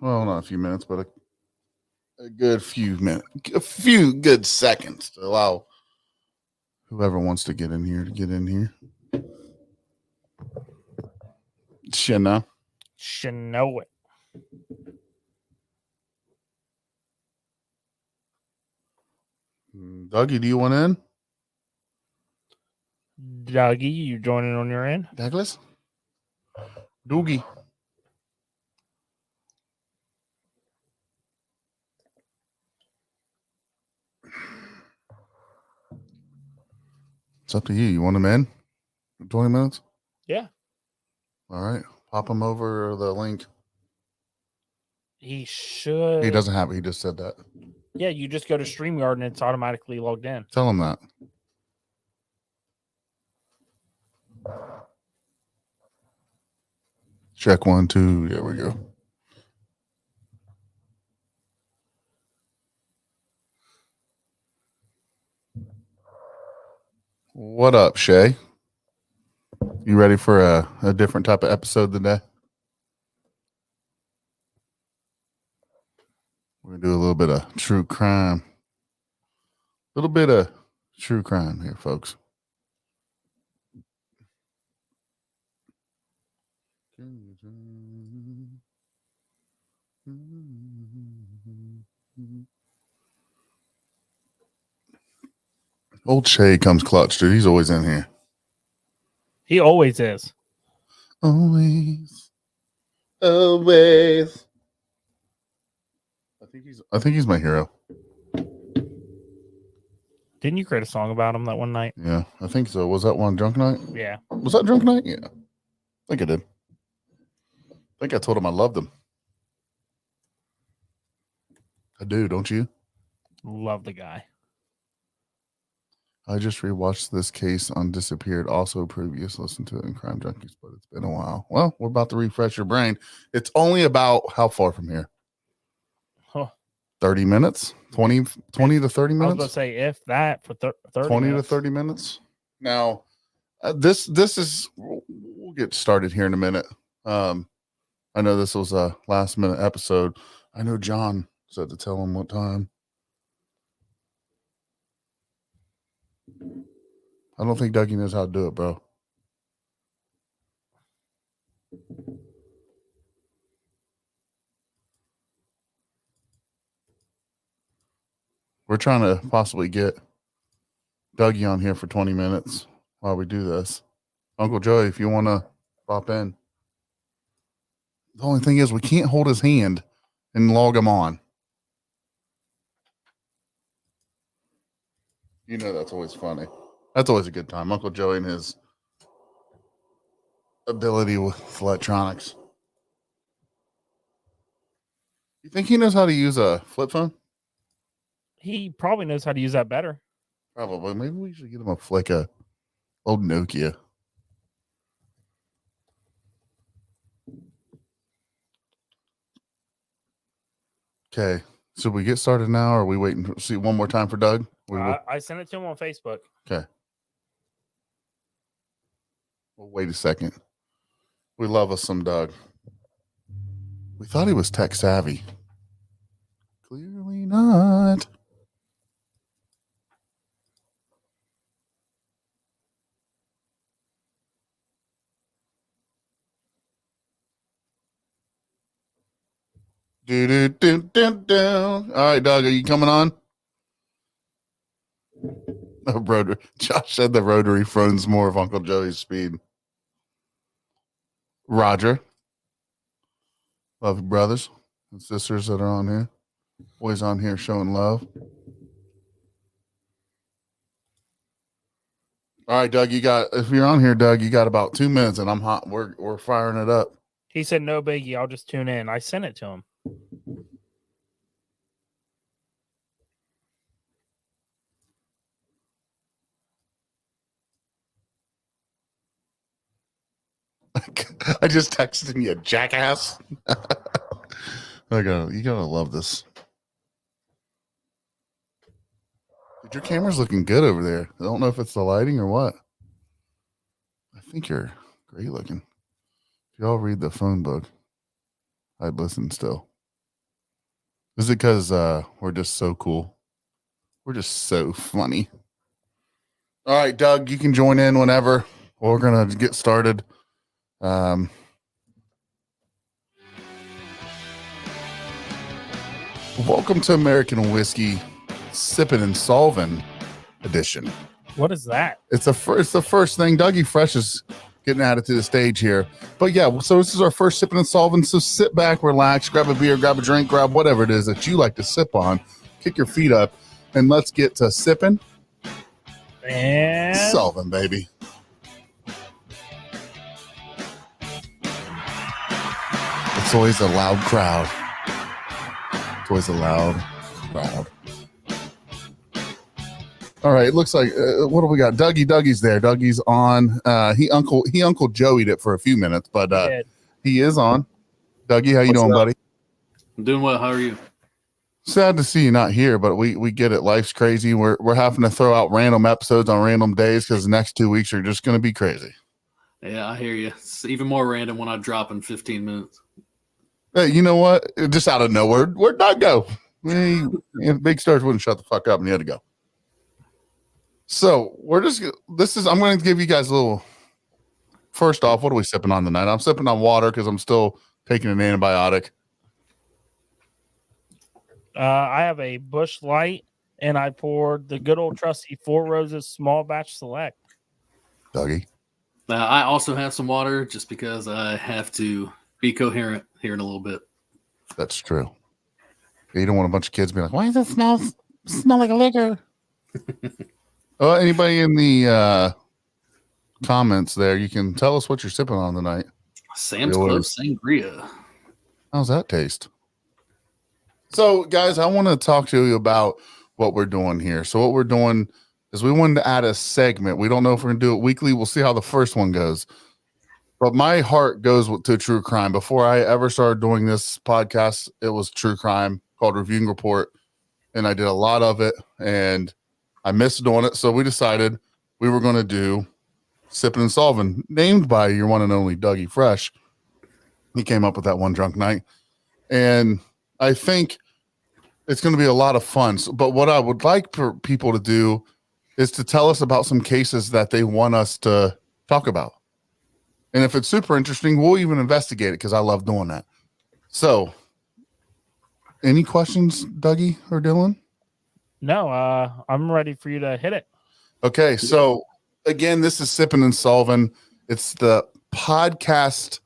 well, not a few minutes, but a good few minutes, a few good seconds to allow whoever wants to get in here to get in here. Shit, Should know it. Dougie, do you want in? Dougie, you joining on your end? Douglas? Doogie. It's up to you. You want him in? 20 minutes? Yeah. All right. Pop him over the link. He should. He doesn't have it. He just said that. Yeah, you just go to StreamYard and it's automatically logged in. Tell him that. Check 1, 2. There we go. What up, Shay? You ready for a different type of episode today? We're going to do a little bit of true crime. A little bit of true crime here, folks. Old Shay comes clutch, dude. He's always in here. He always is. Always. Always. I think he's my hero. Didn't you create a song about him that one night? Yeah, I think so. Was that one Drunk Night? Yeah. Was that Drunk Night? Yeah. I think I did. I think I told him I loved him. I do, don't you? Love the guy. I just rewatched this case on Disappeared, also previous, listened to it in Crime Junkies, but it's been a while. Well, we're about to refresh your brain. It's only about how far from here? Huh. 30 minutes? 20 to 30 minutes? I was going to say, if that, for 30 20 minutes. to 30 minutes. Now, this is, we'll get started here in a minute. I know this was a last minute episode. I know John said to tell him what time. I don't think Dougie knows how to do it, bro. We're trying to possibly get Dougie on here for 20 minutes while we do this. Uncle Joey, if you want to pop in. The only thing is we can't hold his hand and log him on. You know that's always funny. That's always a good time. Uncle Joey and his ability with electronics. You think he knows how to use a flip phone? He probably knows how to use that better. Probably. Maybe we should get him a old Nokia. Okay. So we get started now, or are we waiting to see one more time for Doug? I sent it to him on Facebook. Okay. Well, wait a second. We love us some Doug. We thought he was tech savvy. Clearly not. All right, Doug, are you coming on? Josh said the rotary phone's more of Uncle Joey's speed. Roger. Love you, brothers and sisters that are on here. Boys on here showing love. All right, Doug, if you're on here, Doug, you got about 2 minutes and I'm hot. We're firing it up. He said, no biggie, I'll just tune in. I sent it to him. I just texted him, you jackass. You gotta love this. Dude, your camera's looking good over there. I don't know if it's the lighting or what. I think you're great looking. If y'all read the phone book, I'd listen still. Is it because we're just so cool? We're just so funny. All right, Doug, you can join in whenever. We're going to get started. Welcome to American Whiskey Sippin' and Solvin' edition. What is that? It's the first thing. Dougie Fresh is getting added to the stage here. But yeah, so this is our first Sippin' and Solvin'. So sit back, relax, grab a beer, grab a drink, grab whatever it is that you like to sip on. Kick your feet up, and let's get to sipping And solving, baby. It's always a loud crowd. It's always a loud crowd. All right, it looks like what do we got? Dougie's there. Dougie's on. He Uncle Joey'd it for a few minutes, but he is on. Dougie, how you doing, buddy? I'm doing well. How are you? Sad to see you not here, but we get it. Life's crazy. We're having to throw out random episodes on random days because the next 2 weeks are just going to be crazy. Yeah, I hear you. It's even more random when I drop in 15 minutes. Hey, you know what? Just out of nowhere, where'd Doug go? Big Stars wouldn't shut the fuck up, and he had to go. So I'm going to give you guys a little. First off, what are we sipping on tonight? I'm sipping on water because I'm still taking an antibiotic. I have a Bush Light, and I poured the good old trusty Four Roses Small Batch Select. Dougie. I also have some water just because I have to be coherent here in a little bit. That's true. You don't want a bunch of kids being like, why does it smell like a liquor? Anybody in the comments there, you can tell us what you're sipping on tonight. Sam's Club Sangria. How's that taste? So, guys, I want to talk to you about what we're doing here. So what we're doing is we wanted to add a segment. We don't know if we're going to do it weekly. We'll see how the first one goes. But my heart goes to true crime. Before I ever started doing this podcast, it was true crime called Reviewing Report. And I did a lot of it. And I missed doing it. So we decided we were going to do Sipping and Solving, named by your one and only Dougie Fresh. He came up with that one drunk night. And I think it's going to be a lot of fun. But what I would like for people to do is to tell us about some cases that they want us to talk about. And if it's super interesting, we'll even investigate it because I love doing that. So, any questions, Dougie or Dylan? No, I'm ready for you to hit it. Okay, so again, this is Sipping and Solving. It's the podcast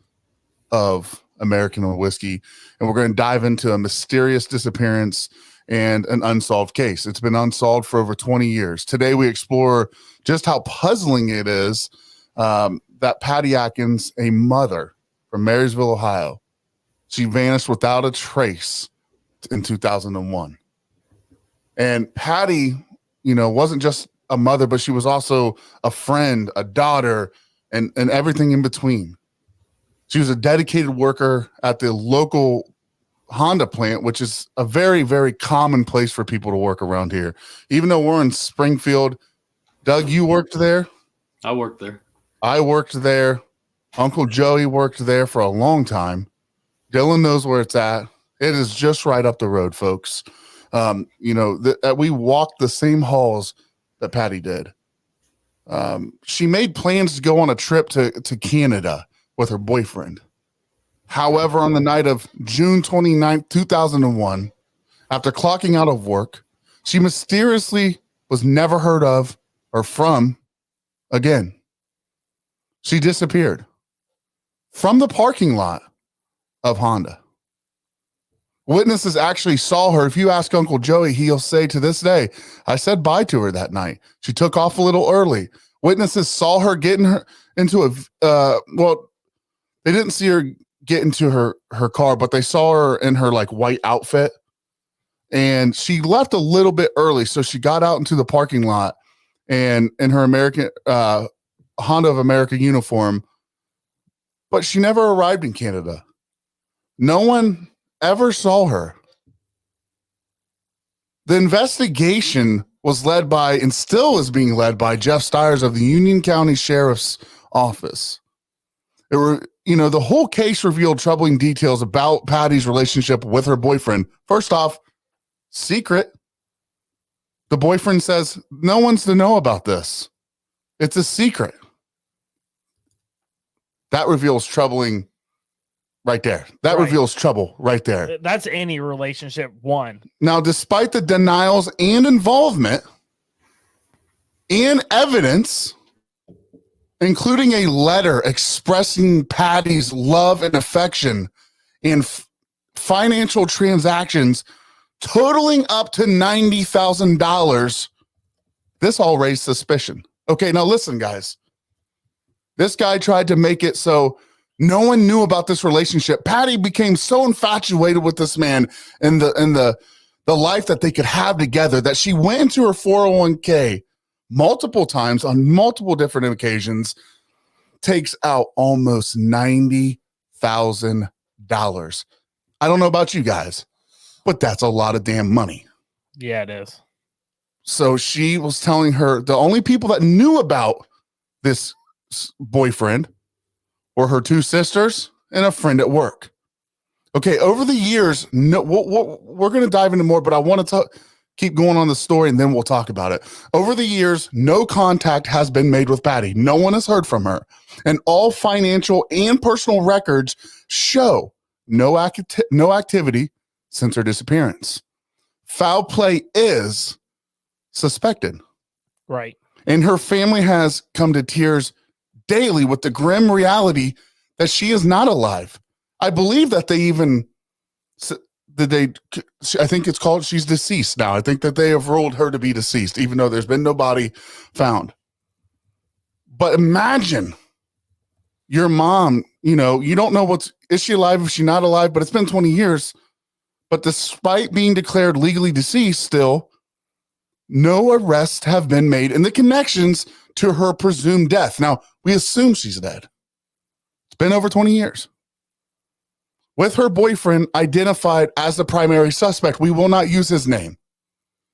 of American Whiskey, and we're going to dive into a mysterious disappearance and an unsolved case. It's been unsolved for over 20 years. Today, we explore just how puzzling it is that Patti Adkins, a mother from Marysville, Ohio, she vanished without a trace in 2001. And Patti, wasn't just a mother, but she was also a friend, a daughter, and everything in between. She was a dedicated worker at the local Honda plant, which is a very, very common place for people to work around here. Even though we're in Springfield, Doug, you worked there? I worked there. I worked there. Uncle Joey worked there for a long time. Dylan knows where it's at. It is just right up the road, folks. We walked the same halls that Patti did. She made plans to go on a trip to Canada with her boyfriend. However, on the night of June 29th, 2001, after clocking out of work, she mysteriously was never heard of or from again. She disappeared from the parking lot of Honda. Witnesses actually saw her. If you ask Uncle Joey, he'll say to this day, I said bye to her that night. She took off a little early. Witnesses saw her getting into they didn't see her get into her car, but they saw her in her white outfit, and she left a little bit early. So she got out into the parking lot and in her American Honda of America uniform, but she never arrived in Canada. No one ever saw her. The investigation was led by, and still is being led by, Jeff Stiers of the Union County Sheriff's Office. the whole case revealed troubling details about Patty's relationship with her boyfriend. First off, secret. The boyfriend says no one's to know about this. It's a secret. That reveals troubling right there. That reveals trouble right there. That's any relationship one. Now, despite the denials and involvement and evidence, including a letter expressing Patty's love and affection and financial transactions totaling up to $90,000, this all raised suspicion. Okay, now listen, guys. This guy tried to make it so no one knew about this relationship. Patti became so infatuated with this man and the life that they could have together that she went into her 401k multiple times on multiple different occasions, takes out almost $90,000. I don't know about you guys, but that's a lot of damn money. Yeah, it is. So she was telling her the only people that knew about this boyfriend were her two sisters and a friend at work. Okay, over the years, no, we're going to dive into more, but I want to keep going on the story and then we'll talk about it. Over the years, no contact has been made with Patti. No one has heard from her. And all financial and personal records show no activity since her disappearance. Foul play is suspected. Right. And her family has come to tears daily with the grim reality that she is not alive. I believe that they even I think it's called she's deceased now. I think that they have ruled her to be deceased, even though there's been no body found. But imagine your mom, you don't know is she alive, is she not alive, but it's been 20 years. But despite being declared legally deceased still, no arrests have been made in the connections to her presumed death. Now, we assume she's dead. It's been over 20 years. With her boyfriend identified as the primary suspect, we will not use his name.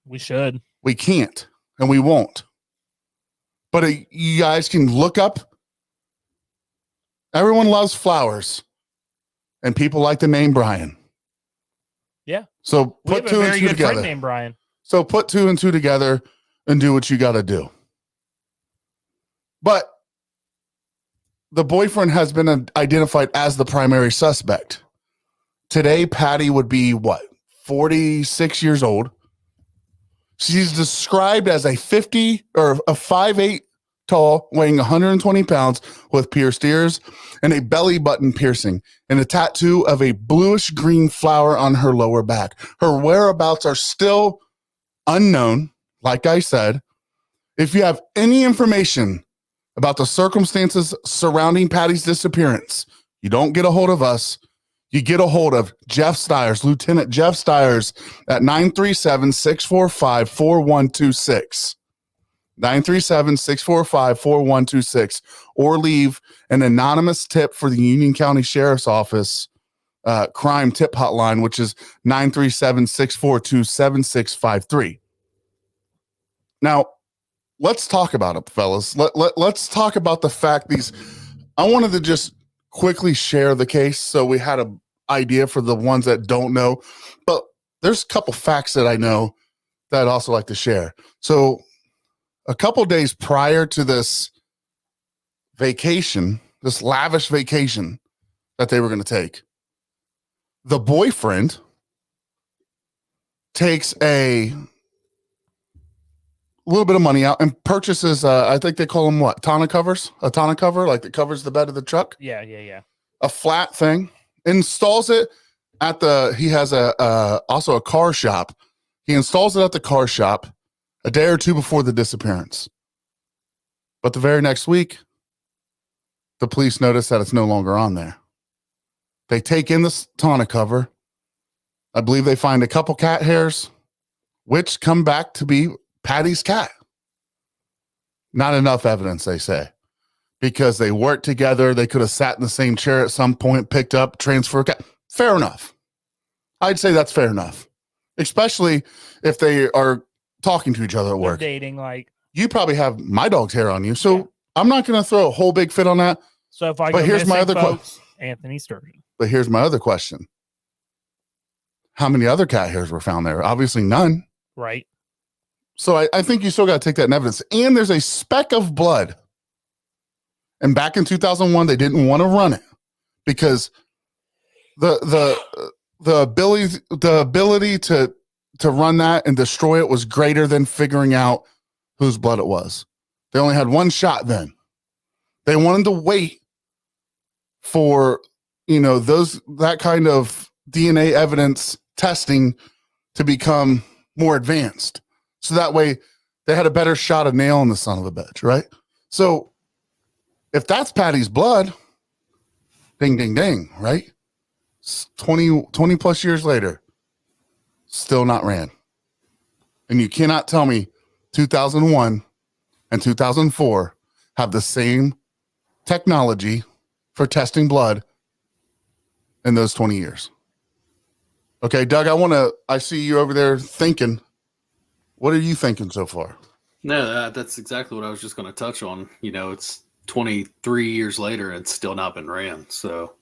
We should. We can't, and we won't. But you guys can look up. Everyone loves flowers, and people like the name Brian. Yeah. So put two and two together. Friend named Brian. So put two and two together and do what you got to do. But the boyfriend has been identified as the primary suspect. Today, Patti would be 46 years old. She's described as a 5'8" tall, weighing 120 pounds, with pierced ears and a belly button piercing and a tattoo of a bluish green flower on her lower back. Her whereabouts are still unknown. Like I said, if you have any information about the circumstances surrounding Patti's disappearance, you don't get a hold of us. You get a hold of Jeff Stiers, Lieutenant Jeff Stiers, at 937-645-4126. 937-645-4126, or leave an anonymous tip for the Union County Sheriff's Office crime tip hotline, which is 937-642-7653. Now, let's talk about it, fellas. Let's talk about the fact I wanted to just quickly share the case so we had an idea for the ones that don't know, but there's a couple facts that I know that I'd also like to share. So a couple days prior to this vacation, this lavish vacation that they were going to take, the boyfriend takes a little bit of money out and purchases, I think they call them tonneau covers? A tonneau cover, like that covers the bed of the truck? Yeah. A flat thing. Installs it he has also a car shop. He installs it at the car shop a day or two before the disappearance. But the very next week, the police notice that it's no longer on there. They take in the tonneau cover. I believe they find a couple cat hairs, which come back to be Patti's cat. Not enough evidence, they say, because they worked together. They could have sat in the same chair at some point, picked up, transferred cat. Fair enough. I'd say that's fair enough, especially if they are talking to each other at work. They're dating, you probably have my dog's hair on you, so yeah. I'm not going to throw a whole big fit on that. So if I but go here's my other folks, Anthony Sturgeon. But here's my other question. How many other cat hairs were found there? Obviously none. Right. So I think you still got to take that in evidence. And there's a speck of blood. And back in 2001, they didn't want to run it because the ability to run that and destroy it was greater than figuring out whose blood it was. They only had one shot then. They wanted to wait for, that kind of DNA evidence testing to become more advanced. So that way they had a better shot of nailing the son of a bitch, right? So if that's Patty's blood, ding, ding, ding, right? 20 plus years later, still not ran. And you cannot tell me 2001 and 2004 have the same technology for testing blood in those 20 years. Okay, Doug, I see you over there thinking. What are you thinking so far? No, that's exactly what I was just going to touch on. It's 23 years later and it's still not been ran. So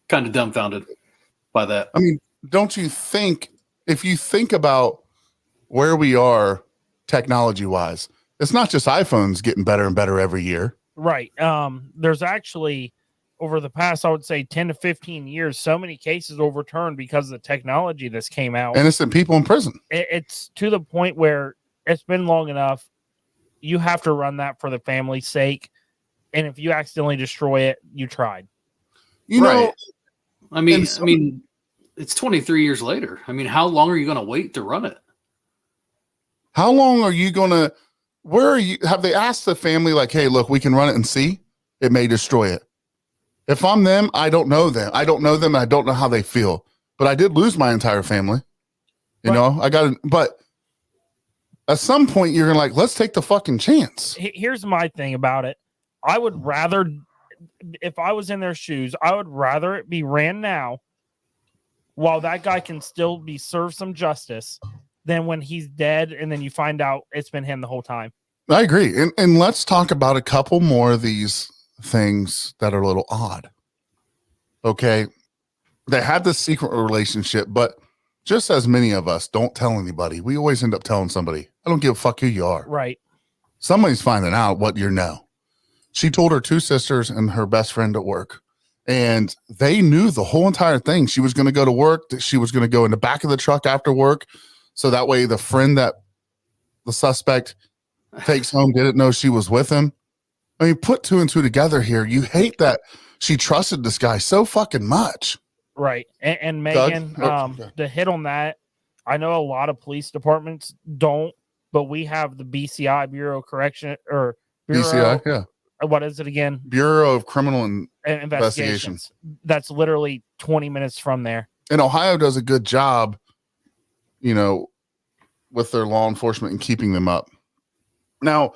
kind of dumbfounded by that. I mean, don't you think, if you think about where we are technology wise, it's not just iPhones getting better and better every year. Right. There's actually, over the past, I would say 10 to 15 years, so many cases overturned because of the technology that's came out. Innocent people in prison. It's to the point where it's been long enough. You have to run that for the family's sake. And if you accidentally destroy it, you tried. Right. I mean, it's 23 years later. I mean, how long are you going to wait to run it? How long are you going to, have they asked the family like, hey, look, we can run it and see? It may destroy it. If I'm them, I don't know them. I don't know them. And I don't know how they feel. But I did lose my entire family. But at some point you're gonna let's take the fucking chance. Here's my thing about it. I would rather, if I was in their shoes, I would rather it be ran now while that guy can still be served some justice than when he's dead and then you find out it's been him the whole time. I agree. And let's talk about a couple more of these things that are a little odd. Okay. They had this secret relationship, but just as many of us don't tell anybody, we always end up telling somebody. I don't give a fuck who you are. Right. Somebody's finding out what you know. She told her two sisters and her best friend at work, and they knew the whole entire thing. She was going to go to work. She was going to go in the back of the truck after work. So that way the friend that the suspect takes home didn't know she was with him. I mean, put two and two together here. You hate that she trusted this guy so fucking much. Right. And Megan, to hit on that, I know a lot of police departments don't, but we have the BCI, Bureau of Correction, or Bureau, BCI, yeah. What is it again? Bureau of Criminal Investigations. That's literally 20 minutes from there. And Ohio does a good job, with their law enforcement and keeping them up. Now,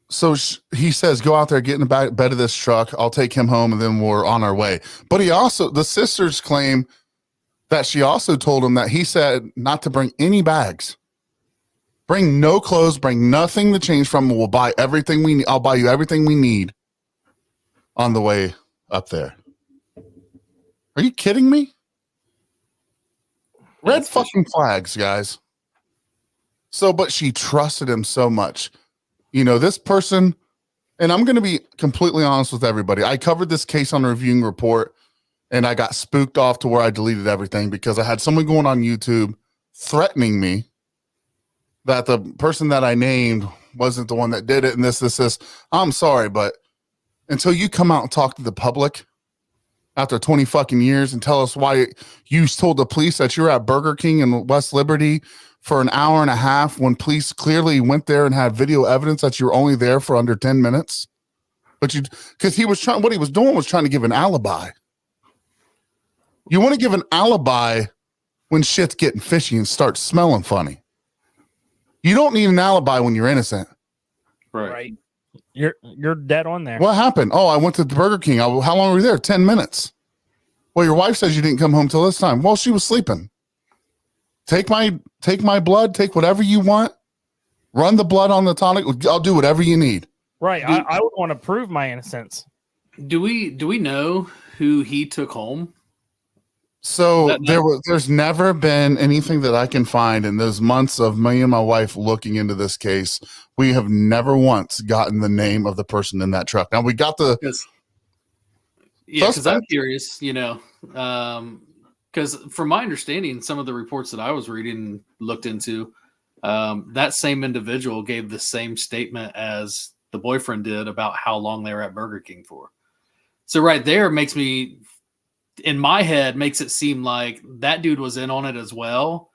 so he says, go out there, get in the bed of this truck. I'll take him home and then we're on our way. But the sisters claim that she also told him that he said not to bring any bags. Bring no clothes, bring nothing to change from. We'll buy everything we need. I'll buy you everything we need on the way up there. Are you kidding me? Red fucking flags, guys. So, but she trusted him so much. This person, and I'm going to be completely honest with everybody. I covered this case on a reviewing report and I got spooked off to where I deleted everything because I had someone going on YouTube threatening me that the person that I named wasn't the one that did it. And this. I'm sorry, but until you come out and talk to the public after 20 fucking years and tell us why you told the police that you're at Burger King in West Liberty for an hour and a half when police clearly went there and had video evidence that you were only there for under 10 minutes. But because what he was doing was trying to give an alibi. You want to give an alibi when shit's getting fishy and starts smelling funny. You don't need an alibi when you're innocent. Right. You're dead on there. What happened? Oh, I went to Burger King. How long were you there? 10 minutes. Well, your wife says you didn't come home till this time. Well, she was sleeping. Take my blood, take whatever you want, run the blood on the tonic. I'll do whatever you need. Right. I would want to prove my innocence. Do we know who he took home? So there's never been anything that I can find in those months of me and my wife looking into this case. We have never once gotten the name of the person in that truck. Now we got the because I'm curious, because from my understanding, some of the reports that I was reading and looked into, that same individual gave the same statement as the boyfriend did about how long they were at Burger King for. So right there makes me, in my head, makes it seem like that dude was in on it as well.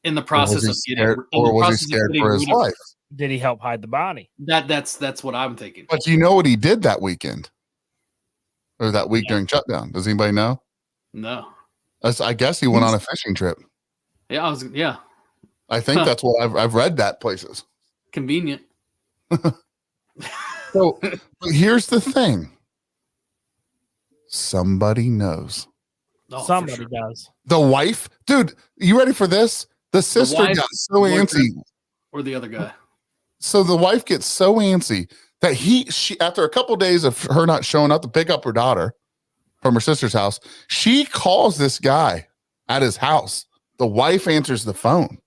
In the process of getting, was he scared for his life? Did he help hide the body? That's what I'm thinking. But you know what he did that weekend, or that week during shutdown? Does anybody know? No. I guess he went on a fishing trip. Yeah, I think that's what I've read that places. Convenient. So but here's the thing. Somebody knows. Oh, somebody does. The wife, dude, you ready for this? The sister got so antsy. Or the other guy. So the wife gets so antsy that she after a couple of days of her not showing up to pick up her daughter from her sister's house, she calls this guy at his house. The wife answers the phone,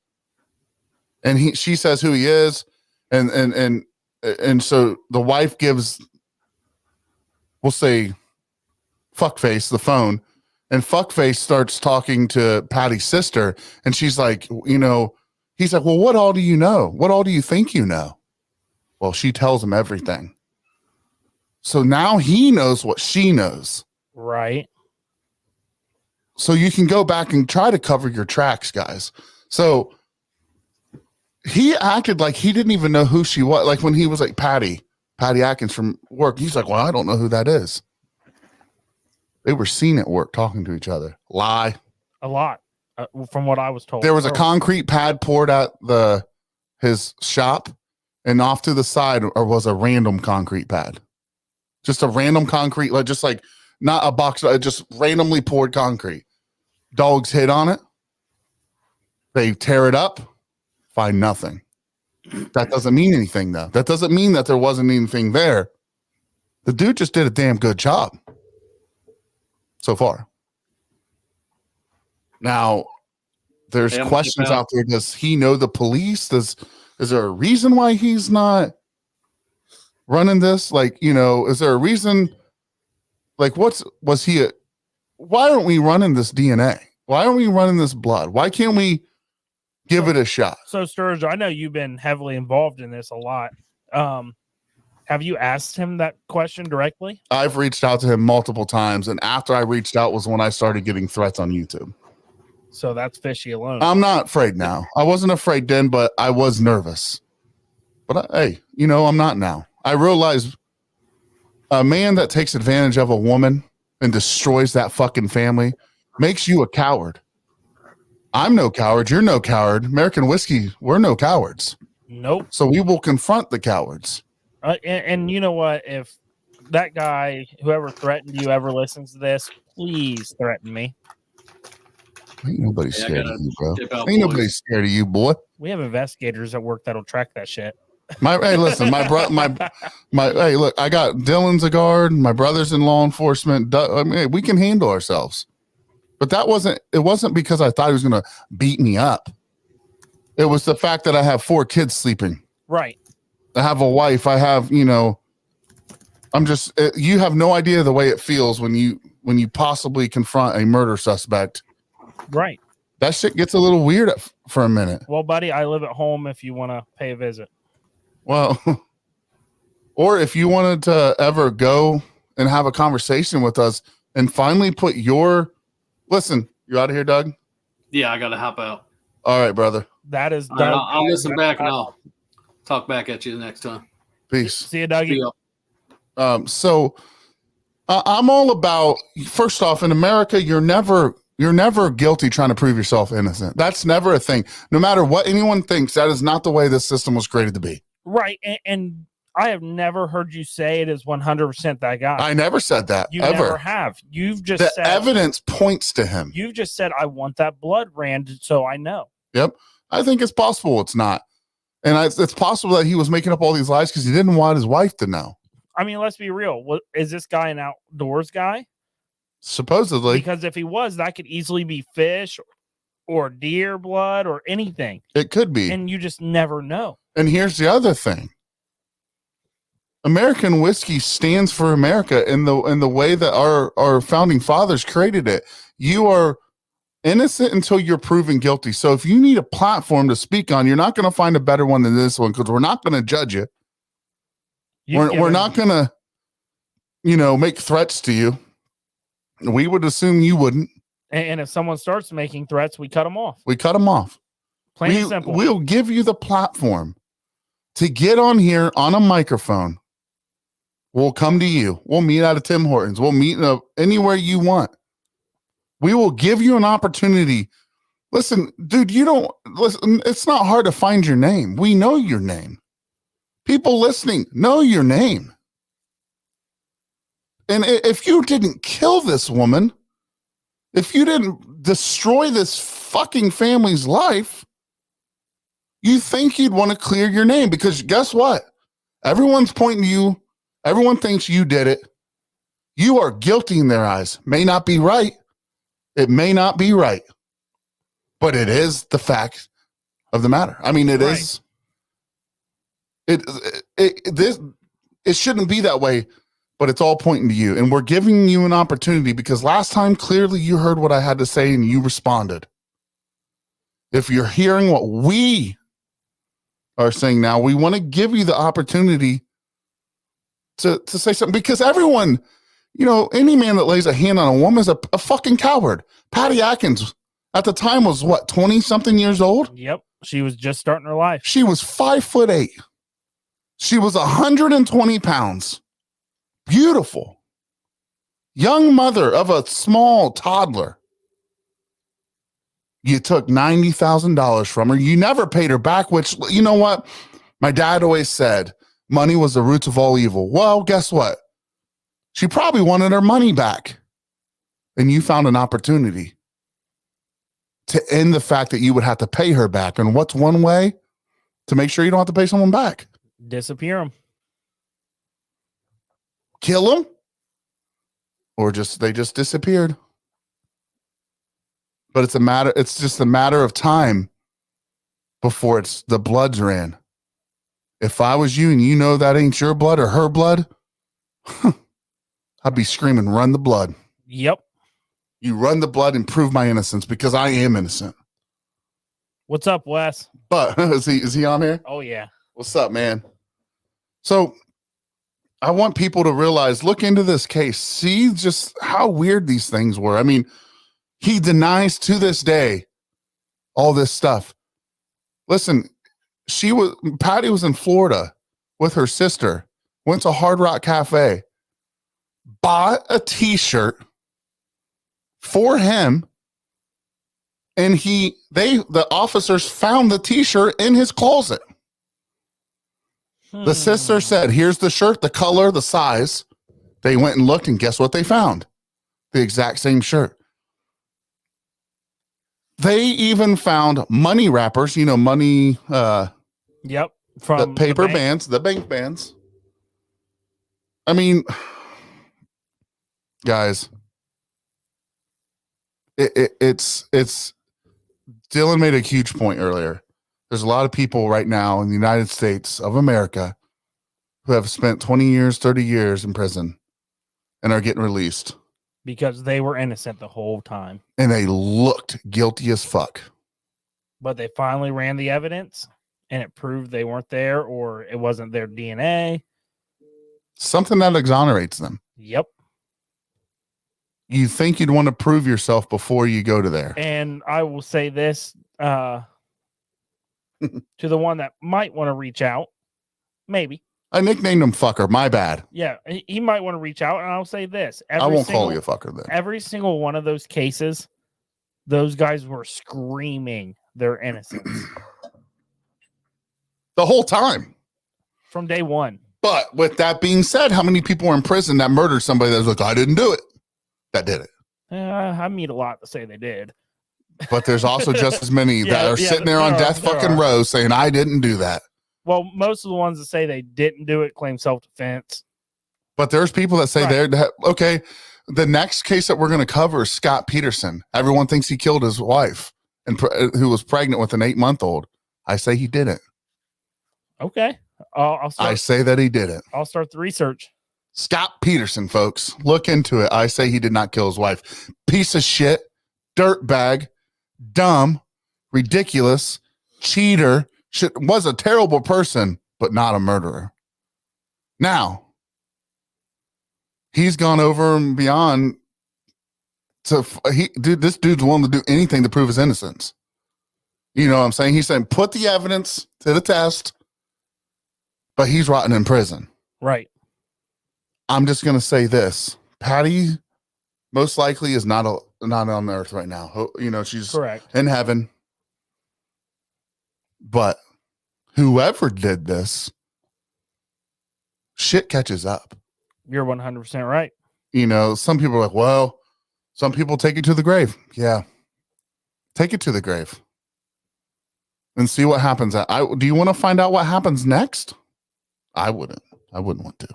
and she says who he is, and so the wife gives, we'll say, fuckface the phone, and fuckface starts talking to Patty's sister, and she's like, he's like, well, what all do you know? What all do you think you know? Well, she tells him everything. So now he knows what she knows. Right. So you can go back and try to cover your tracks, guys. So he acted like he didn't even know who she was. Like when he was like, Patti Adkins from work, he's like, well, I don't know who that is. They were seen at work talking to each other. Lie. A lot, from what I was told. There was a concrete pad poured at his shop, and off to the side was a random concrete pad. Just a random concrete, like not a box, just randomly poured concrete. Dogs hit on it. They tear it up, find nothing. That doesn't mean anything, though. That doesn't mean that there wasn't anything there. The dude just did a damn good job so far. Now, there's questions out there. Does he know the police? Is there a reason why he's not running this? Is there a reason? Why aren't we running this DNA? Why aren't we running this blood? Why can't we give it a shot? So, Sturge, I know you've been heavily involved in this a lot. Have you asked him that question directly? I've reached out to him multiple times, and after I reached out was when I started getting threats on YouTube. So that's fishy alone. I'm not afraid now. I wasn't afraid then, but I was nervous. But I'm not now. I realize a man that takes advantage of a woman and destroys that fucking family makes you a coward. I'm no coward. You're no coward. American whiskey, we're no cowards. Nope. So we will confront the cowards. And you know what? If that guy, whoever threatened you, ever listens to this, please threaten me. Ain't nobody scared of you, bro. Ain't nobody scared of you, boy. We have investigators at work that'll track that shit. Hey, listen, hey, look, I got Dylan's a guard. My brother's in law enforcement. I mean, we can handle ourselves. But it wasn't because I thought he was going to beat me up. It was the fact that I have 4 kids sleeping. Right. I have a wife. I have, you have no idea the way it feels when you possibly confront a murder suspect. Right. That shit gets a little weird for a minute. Well, buddy, I live at home if you want to pay a visit. Well, or if you wanted to ever go and have a conversation with us and finally put listen, you out of here, Doug? Yeah, I got to hop out. All right, brother. That is Doug. I'll listen back and I'll talk back at you the next time. Peace. See you, Dougie. So I'm all about, first off, in America, you're never guilty trying to prove yourself innocent. That's never a thing. No matter what anyone thinks, that is not the way this system was created to be. Right. And I have never heard you say it is 100% that guy. I never said that. You ever. Never have. You've just said evidence points to him. You've just said, I want that blood ran so I know. Yep. I think it's possible it's not. And it's possible that he was making up all these lies because he didn't want his wife to know. I mean, let's be real. Is this guy an outdoors guy? Supposedly. Because if he was, that could easily be fish or deer blood or anything. It could be. And you just never know. And here's the other thing. American whiskey stands for America in the way that our founding fathers created it. You are innocent until you're proven guilty. So if you need a platform to speak on, you're not going to find a better one than this one, because we're not going to judge you. We're not going to, make threats to you. We would assume you wouldn't. And if someone starts making threats, we cut them off. We cut them off. Plain and simple. We'll give you the platform to get on here on a microphone. We'll come to you. We'll meet out of Tim Hortons. We'll meet anywhere you want. We will give you an opportunity. Listen, dude, listen. It's not hard to find your name. We know your name. People listening know your name. And if you didn't kill this woman, if you didn't destroy this fucking family's life, you think you'd want to clear your name, because guess what? Everyone's pointing to you. Everyone thinks you did it. You are guilty in their eyes. May not be right. It may not be right, but it is the fact of the matter. I mean, it right. is. It shouldn't be that way, but it's all pointing to you. And we're giving you an opportunity, because last time, clearly you heard what I had to say and you responded. If you're hearing what we are saying now, we want to give you the opportunity to say something, because everyone, any man that lays a hand on a woman is a fucking coward. Patti Adkins at the time was what, 20 something years old? Yep. She was just starting her life. She was 5'8". She was 120 pounds. Beautiful. Young mother of a small toddler. You took $90,000 from her. You never paid her back, which, you know what? My dad always said, money was the root of all evil. Well, guess what? She probably wanted her money back. And you found an opportunity to end the fact that you would have to pay her back. And what's one way to make sure you don't have to pay someone back? Disappear them. Kill them? Or they just disappeared. But it's just a matter of time before the blood's ran. If I was you and you know that ain't your blood or her blood, I'd be screaming, run the blood. Yep. You run the blood and prove my innocence, because I am innocent. What's up, Wes? But is he on here? Oh, yeah. What's up, man? So I want people to realize, look into this case, see just how weird these things were. I mean, he denies to this day all this stuff. Listen, Patti was in Florida with her sister, went to Hard Rock Cafe, bought a t-shirt for him, and the officers found the t-shirt in his closet. The sister said, here's the shirt, the color, the size. They went and looked, and guess what they found? The exact same shirt. They even found money wrappers, money. Yep. From the paper bands, the bank bands. I mean, guys, it's Dylan made a huge point earlier. There's a lot of people right now in the United States of America who have spent 20 years, 30 years in prison and are getting released. Because they were innocent the whole time. And they looked guilty as fuck. But they finally ran the evidence, and it proved they weren't there, or it wasn't their DNA. Something that exonerates them. Yep. You think you'd want to prove yourself before you go to there. And I will say this to the one that might want to reach out. Maybe. I nicknamed him fucker. My bad. Yeah, he might want to reach out, and I'll say this. I won't call you a fucker then. Every single one of those cases, those guys were screaming their innocence. The whole time. From day one. But with that being said, how many people were in prison that murdered somebody that was like, I didn't do it? That did it. I meet a lot that say they did. But there's also just as many that are sitting there on death fucking row saying, I didn't do that. Well, most of the ones that say they didn't do it claim self-defense. But there's people that say Right. okay, the next case that we're going to cover is Scott Peterson. Everyone thinks he killed his wife and who was pregnant with an 8-month-old. I say he didn't. Okay. I'll start. I say that he didn't. I'll start the research. Scott Peterson, folks, look into it. I say he did not kill his wife. Piece of shit, dirtbag, dumb, ridiculous, cheater, was a terrible person, but not a murderer. Now, he's gone over and beyond this dude's willing to do anything to prove his innocence. You know what I'm saying? He's saying, put the evidence to the test, but he's rotting in prison. Right. I'm just going to say this. Patti most likely is not on earth right now. You know, she's correct in heaven. But whoever did this, shit catches up. You're 100% right. You know, some people are like, well, some people take it to the grave. Yeah. Take it to the grave and see what happens. Do you want to find out what happens next? I wouldn't want to.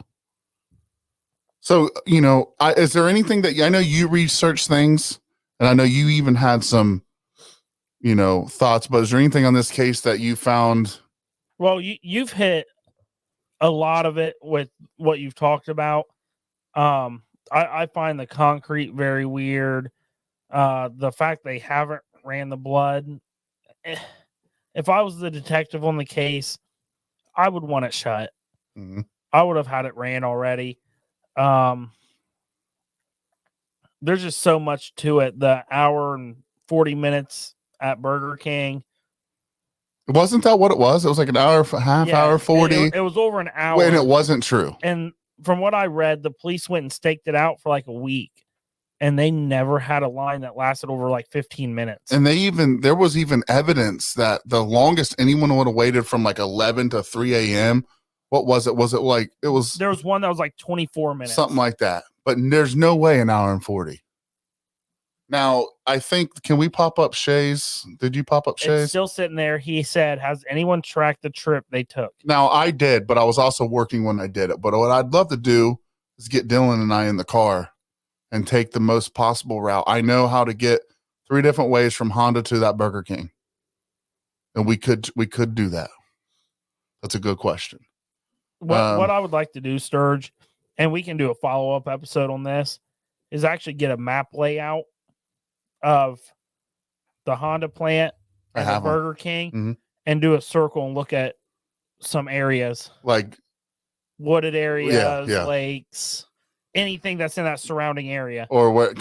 So, you know, is there anything that I know you research things and I know you even had some, you know, thoughts, but is there anything on this case that you found? Well, you've hit a lot of it with what you've talked about. I find the concrete very weird. The fact they haven't ran the blood. If I was the detective on the case, I would want it shut. Mm-hmm. I would have had it ran already. There's just so much to it. The hour and 40 minutes at Burger King. Wasn't that what it was? It was like an hour, hour, 40. It was over an hour. And it wasn't true. And from what I read, the police went and staked it out for like a week. And they never had a line that lasted over like 15 minutes. And there was even evidence that the longest anyone would have waited from like 11 to 3 a.m. What was it? Was it like, there was one that was like 24 minutes. Something like that. But there's no way an hour and 40. Now, I think, can we pop up Shay's? Did you pop up Shay's? It's still sitting there. He said, has anyone tracked the trip they took? Now, I did, but I was also working when I did it. But what I'd love to do is get Dylan and I in the car and take the most possible route. I know how to get 3 different ways from Honda to that Burger King. And we could do that. That's a good question. What I would like to do, Sturge, and we can do a follow-up episode on this, is actually get a map layout of the Honda plant and the Burger King and do a circle and look at some areas. Like wooded areas, lakes, anything that's in that surrounding area. Or where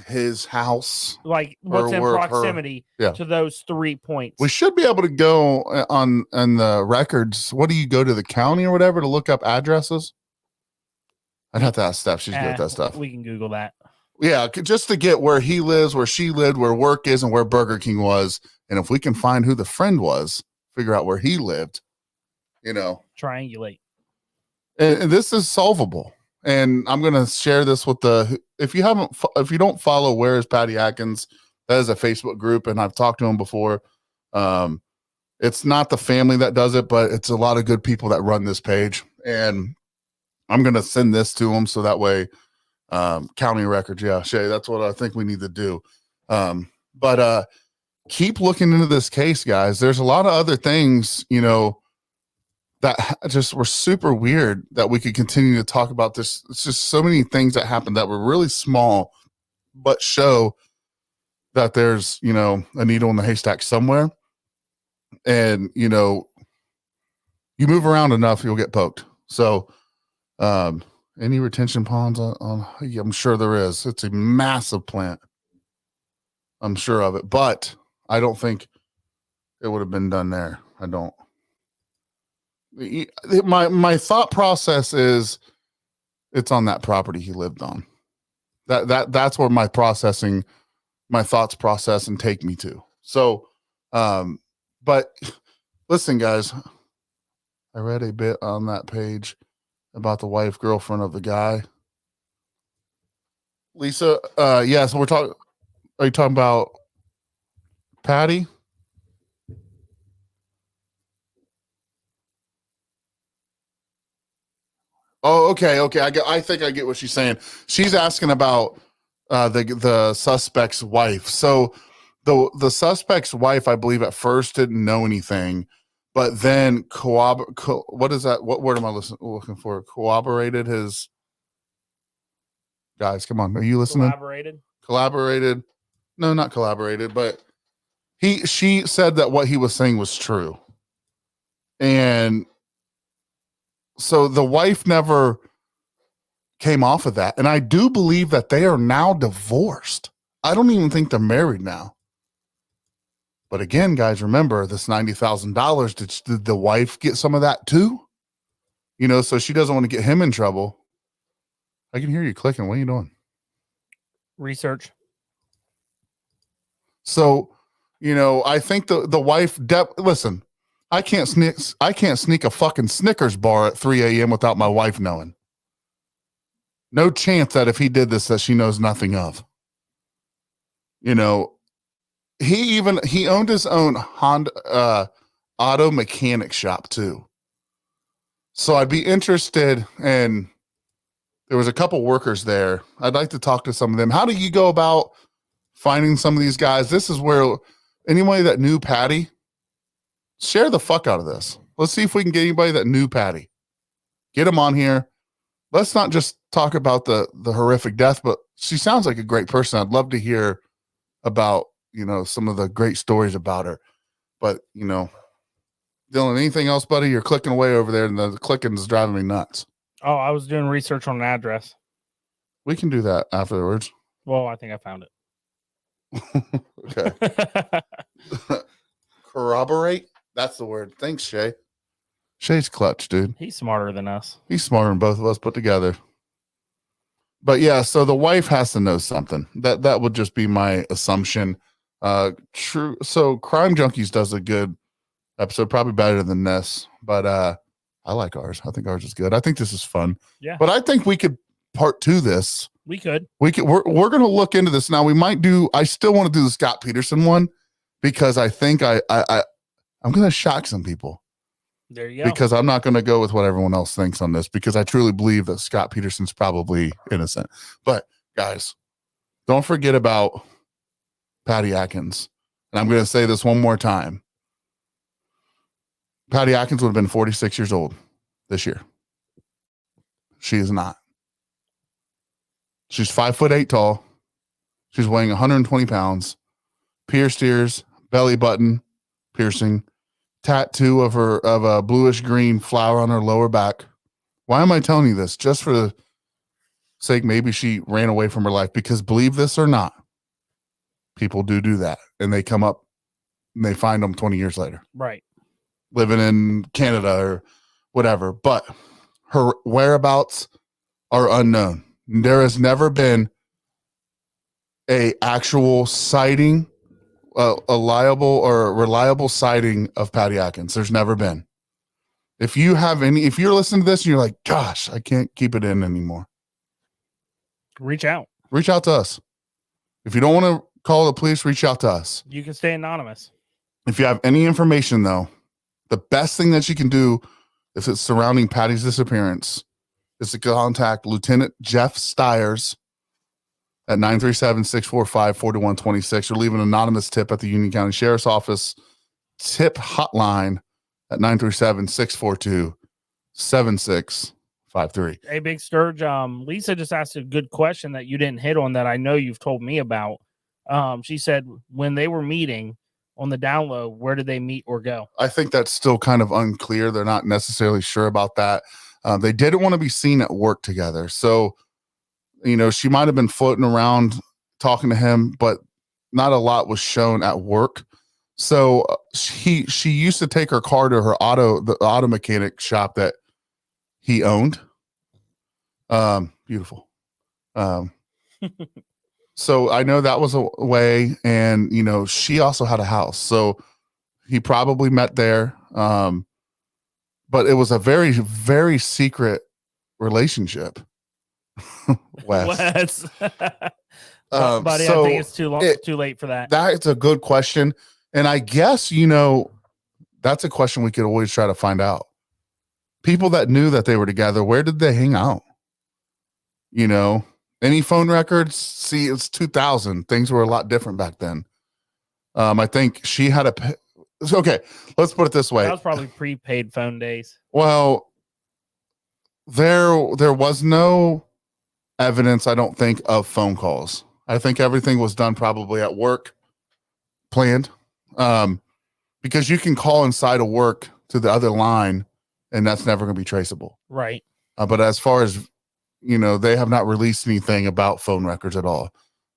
his house. Like what's in proximity to those 3 points. We should be able to go on the records. What do you go to the county or whatever to look up addresses? I'd have to ask Steph. She's good at that stuff. We can Google that. Yeah, just to get where he lives, where she lived, where work is, and where Burger King was. And if we can find who the friend was, figure out where he lived, you know. Triangulate. And this is solvable. And I'm going to share this with if you don't follow Where is Patti Adkins, that is a Facebook group. And I've talked to him before. It's not the family that does it, but it's a lot of good people that run this page. And I'm going to send this to them so that way, county records. Yeah, Shay, that's what I think we need to do. But keep looking into this case, guys. There's a lot of other things, you know, that just were super weird that we could continue to talk about this. It's just so many things that happened that were really small, but show that there's, you know, a needle in the haystack somewhere. And, you know, you move around enough, you'll get poked. So, any retention ponds yeah, I'm sure there is. It's a massive plant. I'm sure of it, but I don't think it would have been done there. I don't. My thought process is it's on that property he lived on. That's where my thoughts process and take me to. So, but listen, guys, I read a bit on that page about the wife, girlfriend of the guy. Lisa, yeah, so are you talking about Patti? Oh, okay. I think I get what she's saying. She's asking about the suspect's wife. So the suspect's wife, I believe, at first didn't know anything, but then what is that? What word am I looking for? Corroborated his guys. Come on, are you listening? Collaborated. No, not collaborated, but she said that what he was saying was true, and so the wife never came off of that. And I do believe that they are now divorced. I don't even think they're married now. But again, guys, remember this $90,000. Did the wife get some of that too? You know, so she doesn't want to get him in trouble. I can hear you clicking. What are you doing? Research. So, you know, I think the wife, listen, I can't sneak a fucking Snickers bar at 3 a.m. without my wife knowing. No chance that if he did this, that she knows nothing of. You know, he owned his own Honda auto mechanic shop too. So I'd be interested, and there was a couple workers there. I'd like to talk to some of them. How do you go about finding some of these guys? This is where anybody that knew Patti, share the fuck out of this. Let's see if we can get anybody that knew Patti. Get them on here. Let's not just talk about the horrific death, but she sounds like a great person. I'd love to hear about, you know, some of the great stories about her. But, you know, Dylan, anything else, buddy? You're clicking away over there, and the clicking is driving me nuts. Oh, I was doing research on an address. We can do that afterwards. Well, I think I found Okay. it. Corroborate? That's the word. Thanks, Shay. Shay's clutch, dude. He's smarter than us. He's smarter than both of us put together. But yeah, so the wife has to know something. That would just be my assumption. True. So Crime Junkies does a good episode, probably better than this. But I like ours. I think ours is good. I think this is fun. Yeah. But I think we could part two this. We could. We're going to look into this now. We might do. I still want to do the Scott Peterson one because I think I'm going to shock some people. There you go. Because I'm not going to go with what everyone else thinks on this, because I truly believe that Scott Peterson's probably innocent. But guys, don't forget about Patti Adkins. And I'm going to say this one more time. Patti Adkins would have been 46 years old this year. She is not. She's 5'8" tall. She's weighing 120 pounds. Pierced ears, belly button piercing, tattoo of a bluish green flower on her lower back. Why am I telling you this? Just for the sake, maybe she ran away from her life, because believe this or not, people do that, and they come up and they find them 20 years later. Right. Living in Canada or whatever, but her whereabouts are unknown. There has never been a actual sighting, a liable or reliable sighting of Patti Adkins. There's never been. If you're listening to this and you're like, gosh, I can't keep it in anymore, reach out to us. If you don't want to call the police, reach out to us. You can stay anonymous. If you have any information, though, the best thing that you can do if it's surrounding Patti's disappearance is to contact Lieutenant Jeff Stiers at 937-645-4126, or leave an anonymous tip at the Union County Sheriff's Office tip hotline at 937-642-7653. Hey, Big Sturge, Lisa just asked a good question that you didn't hit on that I know you've told me about. She said when they were meeting on the down low, where did they meet or go? I think that's still kind of unclear. They're not necessarily sure about that. They didn't want to be seen at work together. So, you know, she might have been floating around talking to him, but not a lot was shown at work. So she used to take her car to the auto mechanic shop that he owned. Beautiful. So I know that was a way, and, you know, she also had a house. So he probably met there. But it was a very, very secret relationship. Wes. Buddy, so I think it's too late for that. That's a good question. And I guess, you know, that's a question we could always try to find out. people that knew that they were together, where did they hang out? You know, any phone records? See, it's 2000. Things were a lot different back then. I think she had okay, let's put it this way. That was probably prepaid phone days. Well, there was no evidence, I don't think, of phone calls. I think everything was done probably at work, planned, because you can call inside of work to the other line, and that's never going to be traceable. Right. But as far as, you know, they have not released anything about phone records at all.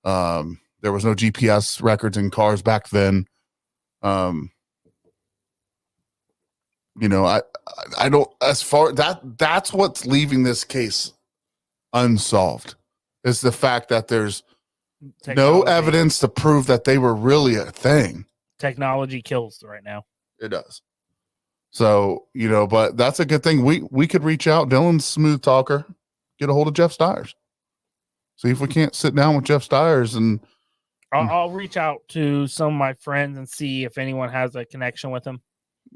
There was no GPS records in cars back then. You know, I don't, as far that's what's leaving this case unsolved, is the fact that there's no evidence to prove that they were really a thing. Technology kills right now. It does. So, you know, but that's a good thing. We could reach out. Dylan's a smooth talker. Get a hold of Jeff Stiers. See if we can't sit down with Jeff Stiers, and I'll reach out to some of my friends and see if anyone has a connection with him.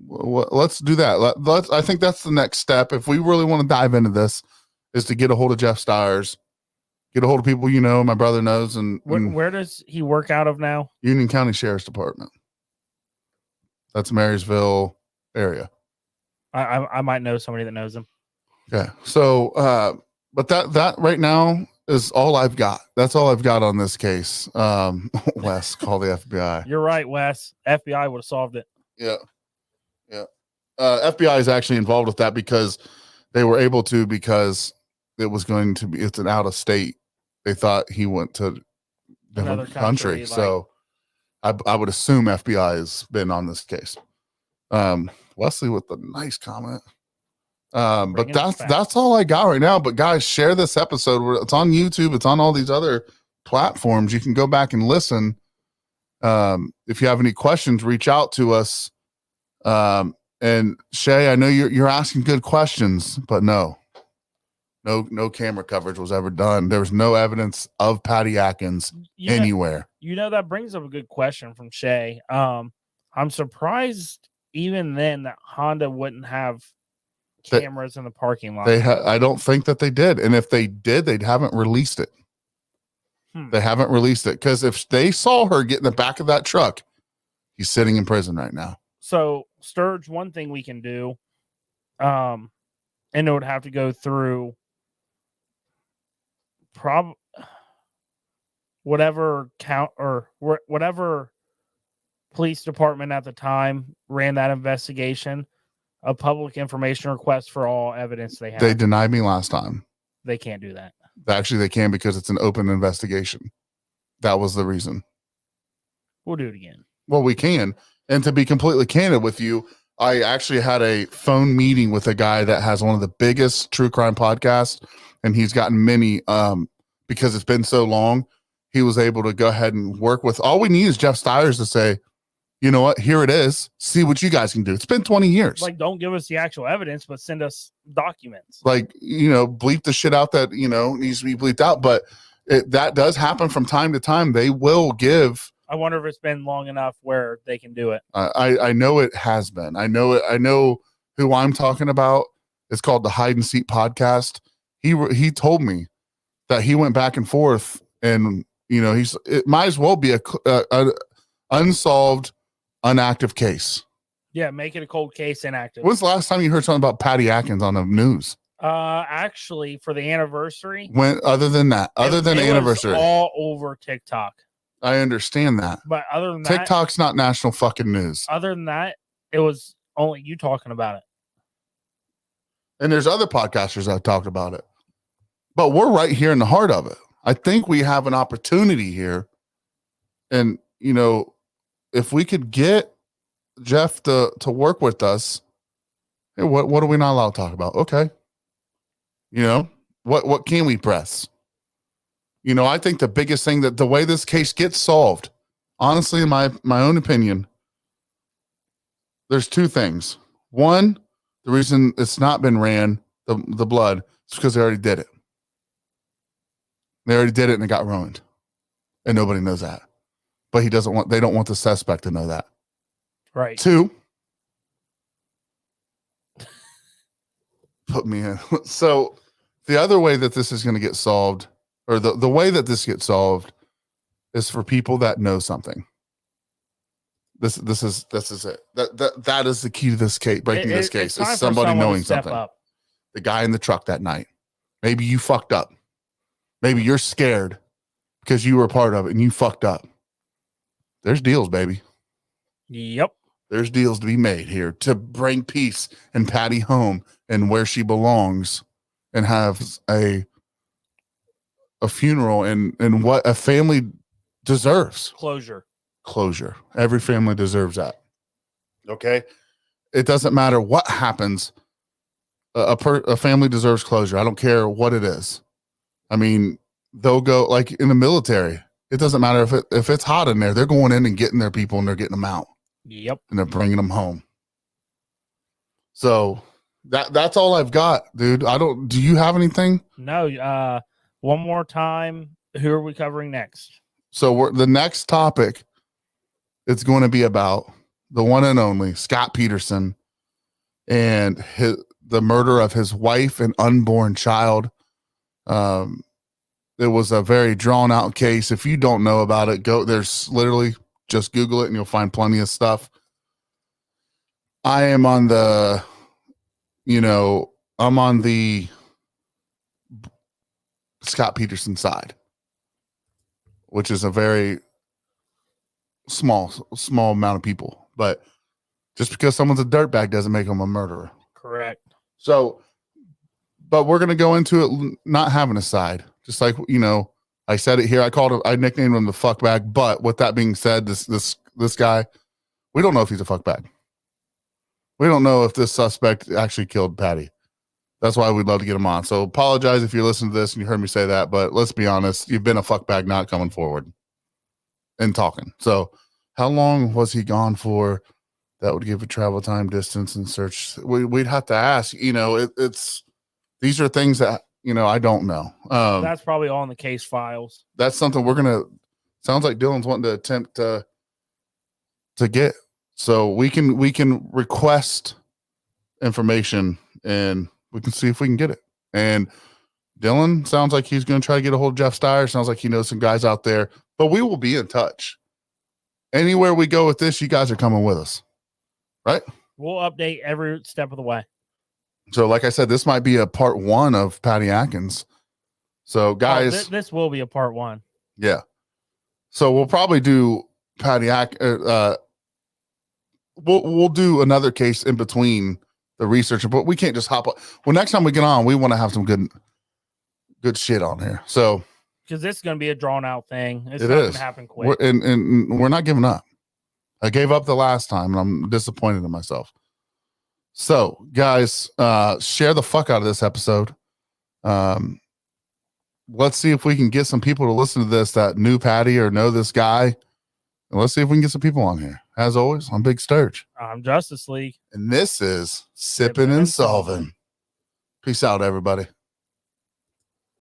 let's do that. I think that's the next step. If we really want to dive into this, is to get a hold of Jeff Stiers, get a hold of people, you know, my brother knows. And where does he work out of now? Union County Sheriff's Department. That's Marysville area. I might know somebody that knows him. Okay. So, but that right now is all I've got. That's all I've got on this case. Wes, call the FBI. You're right, Wes. FBI would have solved it. Yeah. Yeah. FBI is actually involved with that because they were able to, because it was going to be, it's an out of state. They thought he went to Another different country. like, so I would assume FBI has been on this case. Wesley with the nice comment. But that's all I got right now. But guys, share this episode. It's on YouTube. It's on all these other platforms. You can go back and listen. If you have any questions, reach out to us. And Shay, I know you're asking good questions, but no camera coverage was ever done. There was no evidence of Patti Adkins anywhere. You know, that brings up a good question from Shay. I'm surprised even then that Honda wouldn't have cameras in the parking lot. I don't think that they did. And if they did, they haven't released it. They haven't released it, because if they saw her get in the back of that truck, he's sitting in prison right now. So, Sturge, one thing we can do, and it would have to go through whatever police department at the time ran that investigation, a public information request for all evidence they have. They denied me last time. They can't do that. Actually, they can, because it's an open investigation. That was the reason. We'll do it again. Well, we can. And to be completely candid with you, I actually had a phone meeting with a guy that has one of the biggest true crime podcasts, and he's gotten many, because it's been so long. He was able to go ahead and work with, all we need is Jeff Stiers to say, you know what, here it is. See what you guys can do. It's been 20 years. Like, don't give us the actual evidence, but send us documents. Like, you know, bleep the shit out that, you know, needs to be bleeped out. But that does happen from time to time. They will give. I wonder if it's been long enough where they can do it. I know it has been. I know it. I know who I'm talking about. It's called the Hide and Seek podcast. He told me that he went back and forth, and, you know, it might as well be a unsolved, unactive case. Yeah, make it a cold case, inactive. When's the last time you heard something about Patti Adkins on the news? Actually, for the anniversary. Other than anniversary, was all over TikTok. I understand that, but other than TikTok's not national fucking news. Other than that, it was only you talking about it. And there's other podcasters that have talked about it, but we're right here in the heart of it. I think we have an opportunity here, and, you know, if we could get Jeff to work with us, hey, what are we not allowed to talk about? Okay. You know, what can we press? You know, I think the biggest thing, that the way this case gets solved, honestly, in my own opinion, there's two things. One, the reason it's not been ran, the blood, is because they already did it. They already did it, and it got ruined. And nobody knows that. But they don't want the suspect to know that. Right. Two, put me in. So the other way that this is going to get solved, or the way that this gets solved, is for people that know something. This is it. That is the key to this case, breaking this case. Is somebody knowing something. Up. The guy in the truck that night. Maybe you fucked up. Maybe you're scared because you were a part of it and you fucked up. There's deals, baby. Yep. There's deals to be made here to bring peace and Patti home and where she belongs, and have a funeral and what a family deserves. Closure. Every family deserves that. Okay. It doesn't matter what happens. A family deserves closure. I don't care what it is. I mean, they'll go like in the military. It doesn't matter if it's hot in there. They're going in and getting their people and they're getting them out. Yep. And they're bringing them home. So that's all I've got, dude. Do you have anything? No. One more time. Who are we covering next? So the next topic, it's going to be about the one and only Scott Peterson and the murder of his wife and unborn child. It was a very drawn out case. If you don't know about it, there's literally just Google it and you'll find plenty of stuff. I am on the Scott Peterson side, which is a very small amount of people, but just because someone's a dirtbag doesn't make them a murderer. Correct. So, but we're going to go into it not having a side, just like, I said it here. I nicknamed him the fuckbag, but with that being said, this guy, we don't know if he's a fuckbag. We don't know if this suspect actually killed Patti. That's why we'd love to get him on. So apologize if you're listening to this and you heard me say that, but let's be honest, you've been a fuckbag not coming forward and talking. So how long was he gone for? That would give a travel time, distance, and search. We'd have to ask, these are things that, I don't know. That's probably all in the case files. That's something sounds like Dylan's wanting to attempt to get. So we can request information and we can see if we can get it. And Dylan sounds like he's going to try to get a hold of Jeff Steyer. Sounds like he knows some guys out there, but we will be in touch. Anywhere we go with this, you guys are coming with us, right? We'll update every step of the way. So like I said, this might be a part 1 of Patti Adkins. So guys, this will be a part 1. Yeah. So we'll probably do Patti Adkins. We'll do another case in between the research, but we can't just hop on. Well, next time we get on, we want to have some good shit on here. So because this is going to be a drawn out thing. It's not going to happen quick. And we're not giving up. I gave up the last time and I'm disappointed in myself. So guys, share the fuck out of this episode. Let's see if we can get some people to listen to this that knew Patti or know this guy. And let's see if we can get some people on here. As always, I'm Big Sturge. I'm Justice League. And this is Sippin' and Solvin'. Peace out, everybody.